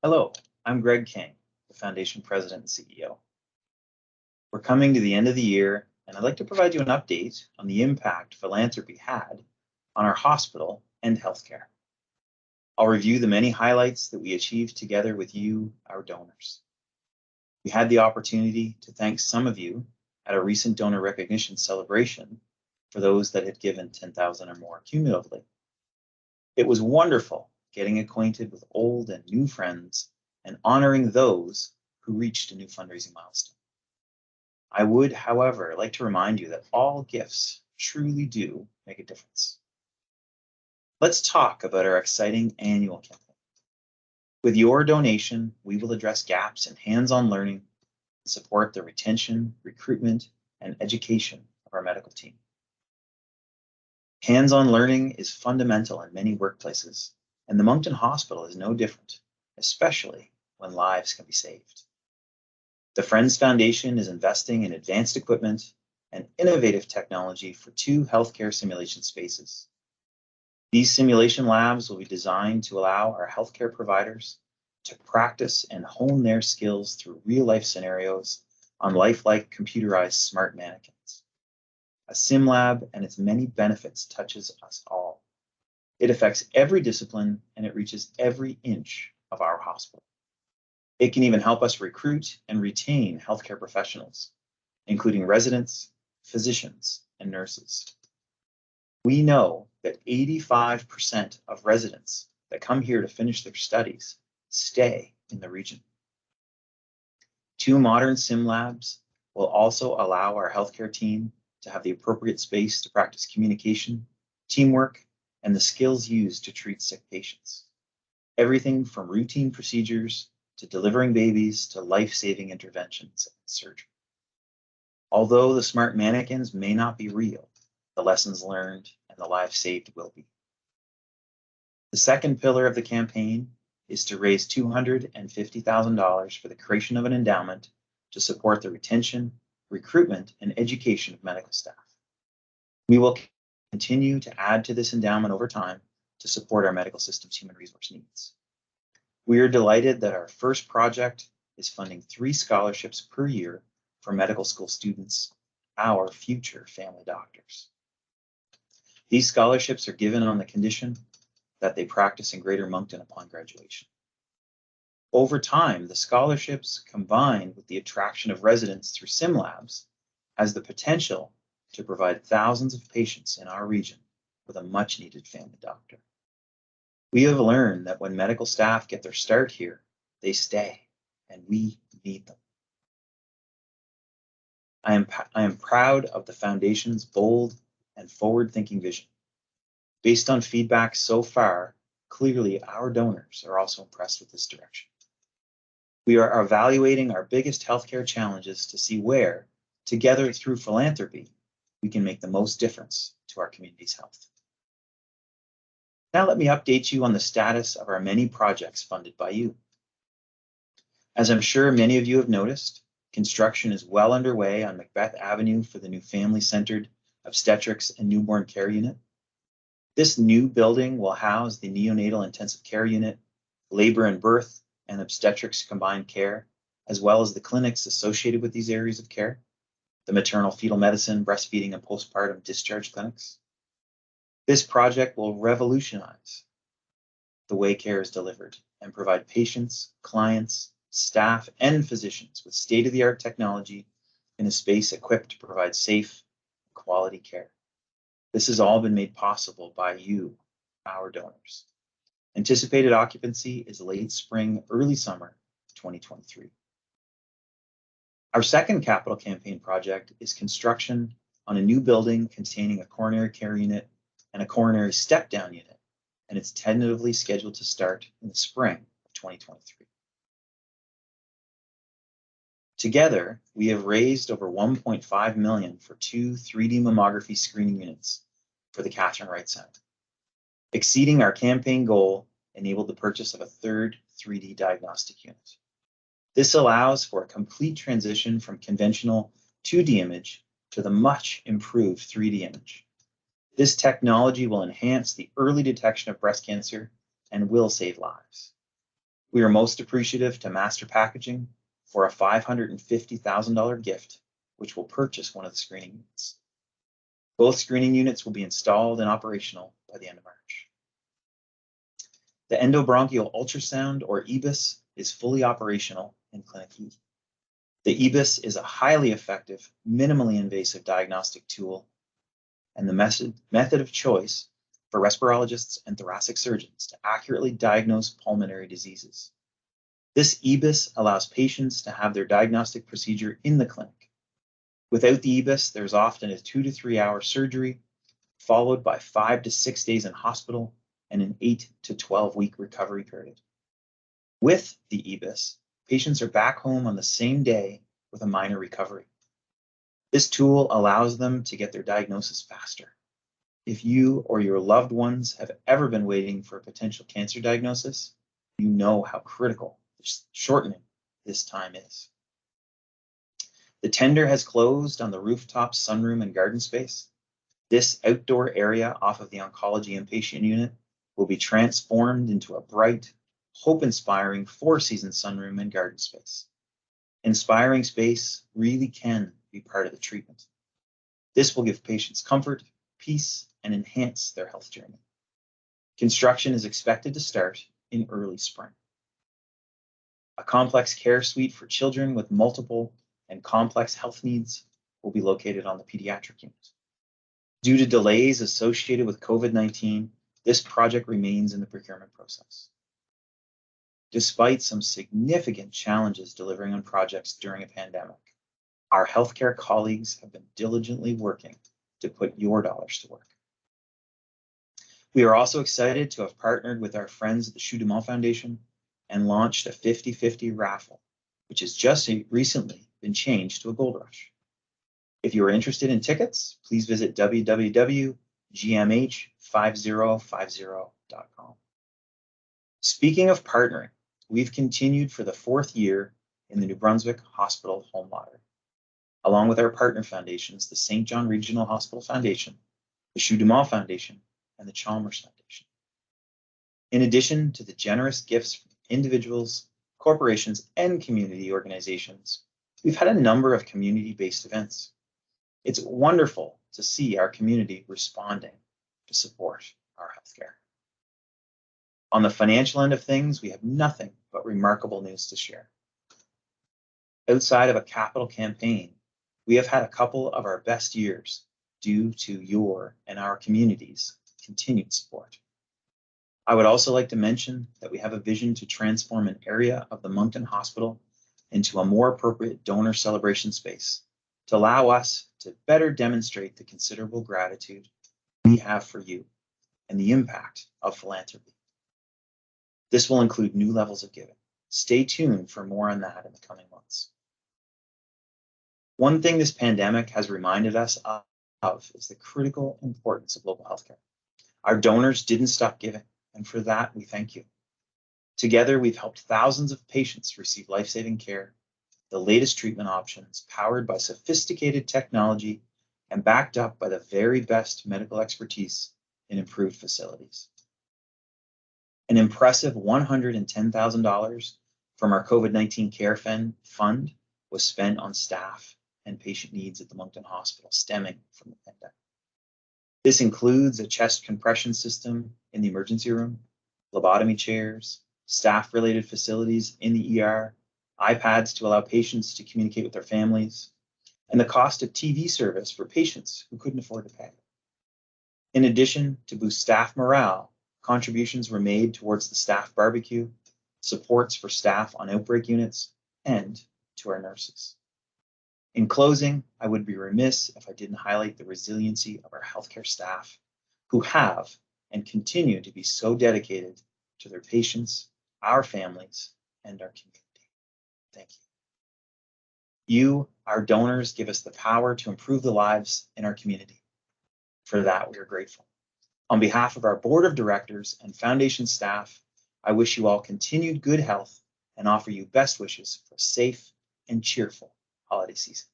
Hello, I'm Greg King, the Foundation President and CEO. We're coming to the end of the year, and I'd like to provide you an update on the impact philanthropy had on our hospital and healthcare. I'll review the many highlights that we achieved together with you, our donors. We had the opportunity to thank some of you at a recent donor recognition celebration for those that had given $10,000 or more cumulatively. It was wonderful getting acquainted with old and new friends and honoring those who reached a new fundraising milestone. I would, however, like to remind you that all gifts truly do make a difference. Let's talk about our exciting annual campaign. With your donation, we will address gaps in hands-on learning and support the retention, recruitment, and education of our medical team. Hands-on learning is fundamental in many workplaces, and the Moncton Hospital is no different, especially when lives can be saved. The Friends Foundation is investing in advanced equipment and innovative technology for 2 healthcare simulation spaces. These simulation labs will be designed to allow our healthcare providers to practice and hone their skills through real-life scenarios on lifelike computerized smart mannequins. A sim lab and its many benefits touches us all. It affects every discipline and it reaches every inch of our hospital. It can even help us recruit and retain healthcare professionals, including residents, physicians, and nurses. We know that 85% of residents that come here to finish their studies stay in the region. 2 modern sim labs will also allow our healthcare team to have the appropriate space to practice communication, teamwork, and the skills used to treat sick patients. Everything from routine procedures to delivering babies to life-saving interventions and surgery. Although the smart mannequins may not be real, the lessons learned and the lives saved will be. The second pillar of the campaign is to raise $250,000 for the creation of an endowment to support the retention, recruitment, and education of medical staff. We will continue to add to this endowment over time to support our medical system's human resource needs. We are delighted that our first project is funding 3 scholarships per year for medical school students, our future family doctors. These scholarships are given on the condition that they practice in Greater Moncton upon graduation. Over time, the scholarships, combined with the attraction of residents through sim labs, has the potential to provide thousands of patients in our region with a much-needed family doctor. We have learned that when medical staff get their start here, they stay, and we need them. I am proud of the Foundation's bold and forward-thinking vision. Based on feedback so far, clearly our donors are also impressed with this direction. We are evaluating our biggest healthcare challenges to see where, together through philanthropy, we can make the most difference to our community's health. Now let me update you on the status of our many projects funded by you. As I'm sure many of you have noticed, construction is well underway on Macbeth Avenue for the new family-centered obstetrics and newborn care unit. This new building will house the neonatal intensive care unit, labor and birth, and obstetrics combined care, as well as the clinics associated with these areas of care, the maternal fetal medicine, breastfeeding, and postpartum discharge clinics. This project will revolutionize the way care is delivered and provide patients, clients, staff, and physicians with state-of-the-art technology in a space equipped to provide safe, quality care. This has all been made possible by you, our donors. Anticipated occupancy is late spring, early summer 2023. Our second capital campaign project is construction on a new building containing a coronary care unit and a coronary step-down unit, and it's tentatively scheduled to start in the spring of 2023. Together, we have raised over $1.5 million for 2 3D mammography screening units for the Catherine Wright Center. Exceeding our campaign goal enabled the purchase of a 3rd 3D diagnostic unit. This allows for a complete transition from conventional 2D image to the much improved 3D image. This technology will enhance the early detection of breast cancer and will save lives. We are most appreciative to Master Packaging for a $550,000 gift, which will purchase one of the screening units. Both screening units will be installed and operational by the end of March. The endobronchial ultrasound, or EBUS, is fully operational in Clinic E. The EBUS is a highly effective, minimally invasive diagnostic tool and the method of choice for respirologists and thoracic surgeons to accurately diagnose pulmonary diseases. This EBUS allows patients to have their diagnostic procedure in the clinic. Without the EBUS, there's often a 2 to 3 hour surgery, followed by 5 to 6 days in hospital and an 8 to 12 week recovery period. With the EBUS, patients are back home on the same day with a minor recovery. This tool allows them to get their diagnosis faster. If you or your loved ones have ever been waiting for a potential cancer diagnosis, you know how critical shortening this time is. The tender has closed on the rooftop sunroom and garden space. This outdoor area off of the oncology inpatient unit will be transformed into a bright, hope-inspiring 4-season sunroom and garden space. Inspiring space really can be part of the treatment. This will give patients comfort, peace, and enhance their health journey. Construction is expected to start in early spring. A complex care suite for children with multiple and complex health needs will be located on the pediatric unit. Due to delays associated with COVID-19, this project remains in the procurement process. Despite some significant challenges delivering on projects during a pandemic, our healthcare colleagues have been diligently working to put your dollars to work. We are also excited to have partnered with our friends at the Chaudemont Foundation and launched a 50-50 raffle, which has just recently been changed to a gold rush. If you are interested in tickets, please visit www.gmh5050.com. Speaking of partnering, we've continued for the 4th year in the New Brunswick Hospital Home Lottery. Along with our partner foundations, the St. John Regional Hospital Foundation, the Chaudemont Foundation, and the Chalmers Foundation. In addition to the generous gifts from individuals, corporations, and community organizations, we've had a number of community-based events. It's wonderful to see our community responding to support our healthcare. On the financial end of things, we have nothing but remarkable news to share. Outside of a capital campaign, we have had a couple of our best years due to your and our community's continued support. I would also like to mention that we have a vision to transform an area of the Moncton Hospital into a more appropriate donor celebration space to allow us to better demonstrate the considerable gratitude we have for you and the impact of philanthropy. This will include new levels of giving. Stay tuned for more on that in the coming months. One thing this pandemic has reminded us of is the critical importance of local healthcare. Our donors didn't stop giving, and for that, we thank you. Together, we've helped thousands of patients receive life-saving care, the latest treatment options, powered by sophisticated technology and backed up by the very best medical expertise in improved facilities. An impressive $110,000 from our COVID-19 Care Fund was spent on staff and patient needs at the Moncton Hospital stemming from the pandemic. This includes a chest compression system in the emergency room, phlebotomy chairs, staff-related facilities in the ER, iPads to allow patients to communicate with their families, and the cost of TV service for patients who couldn't afford to pay. In addition, to boost staff morale, contributions were made towards the staff barbecue, supports for staff on outbreak units, and to our nurses. In closing, I would be remiss if I didn't highlight the resiliency of our healthcare staff who have and continue to be so dedicated to their patients, our families, and our community. Thank you. You, our donors, give us the power to improve the lives in our community. For that, we are grateful. On behalf of our board of directors and foundation staff, I wish you all continued good health and offer you best wishes for a safe and cheerful holiday season.